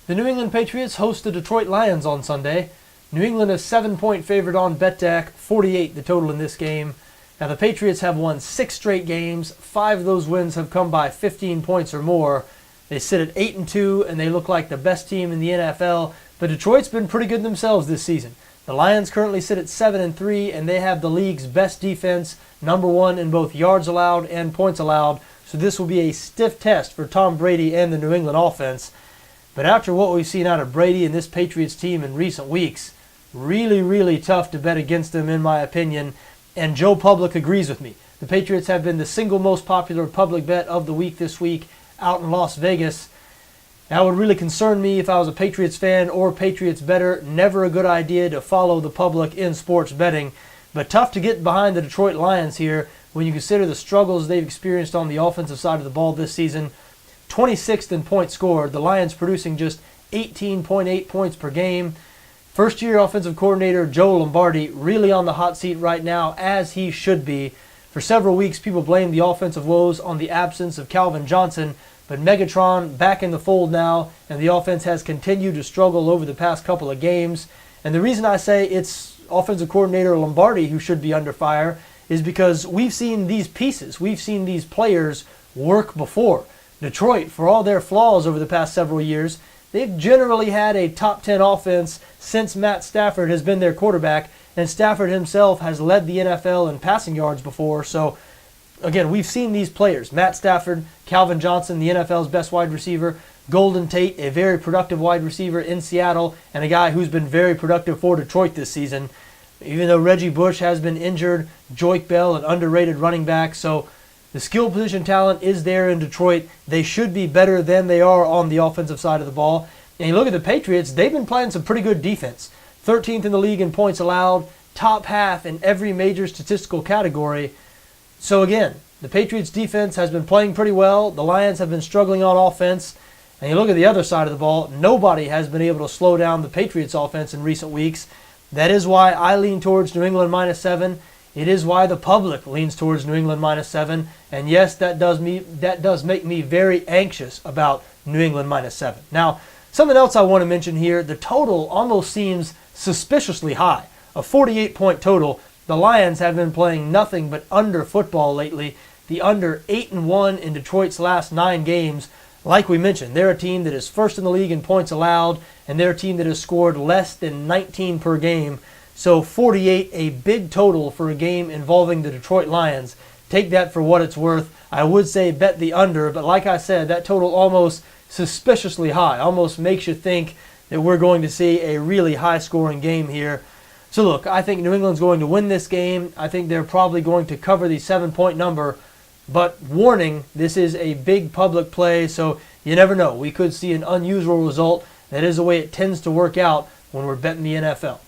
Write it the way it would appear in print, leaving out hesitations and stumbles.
The New England Patriots host the Detroit Lions on Sunday. New England is 7-point favorite on BETDAQ, 48 the total in this game. Now the Patriots have won 6 straight games. 5 of those wins have come by 15 points or more. They sit at 8-2 and they look like the best team in the NFL, but Detroit's been pretty good themselves this season. The Lions currently sit at 7-3 and they have the league's best defense, number 1 in both yards allowed and points allowed. So this will be a stiff test for Tom Brady and the New England offense. But after what we've seen out of Brady and this Patriots team in recent weeks, really tough to bet against them in my opinion. And Joe Public agrees with me. The Patriots have been the single most popular public bet of the week this week out in Las Vegas. That would really concern me if I was a Patriots fan or Patriots bettor. Never a good idea to follow the public in sports betting. But tough to get behind the Detroit Lions here when you consider the struggles they've experienced on the offensive side of the ball this season. 26th in points scored, the Lions producing just 18.8 points per game. First-year offensive coordinator Joe Lombardi really on the hot seat right now, as he should be. For several weeks, people blamed the offensive woes on the absence of Calvin Johnson, but Megatron back in the fold now, and the offense has continued to struggle over the past couple of games. And the reason I say it's offensive coordinator Lombardi who should be under fire is because we've seen these pieces, we've seen these players work before. Detroit, for all their flaws over the past several years, they've generally had a top 10 offense since Matt Stafford has been their quarterback, and Stafford himself has led the NFL in passing yards before. So, again, we've seen these players. Matt Stafford, Calvin Johnson, the NFL's best wide receiver, Golden Tate, a very productive wide receiver in Seattle, and a guy who's been very productive for Detroit this season. Even though Reggie Bush has been injured, Joique Bell, an underrated running back. So the skill position talent is there in Detroit. They should be better than they are on the offensive side of the ball. And you look at the Patriots, they've been playing some pretty good defense. 13th in the league in points allowed, top half in every major statistical category. So again, the Patriots defense has been playing pretty well. The Lions have been struggling on offense. And you look at the other side of the ball, nobody has been able to slow down the Patriots offense in recent weeks. That is why I lean towards New England -7. It is why the public leans towards New England -7. And yes, that does make me very anxious about New England -7. Now, something else I want to mention here, the total almost seems suspiciously high. A 48-point total. The Lions have been playing nothing but under football lately. The under 8-1 in Detroit's last 9 games. Like we mentioned, they're a team that is first in the league in points allowed, and they're a team that has scored less than 19 per game. So 48, a big total for a game involving the Detroit Lions. Take that for what it's worth. I would say bet the under, but like I said, that total almost suspiciously high. Almost makes you think that we're going to see a really high-scoring game here. So look, I think New England's going to win this game. I think they're probably going to cover the 7-point number. But warning, this is a big public play, so you never know. We could see an unusual result. That is the way it tends to work out when we're betting the NFL.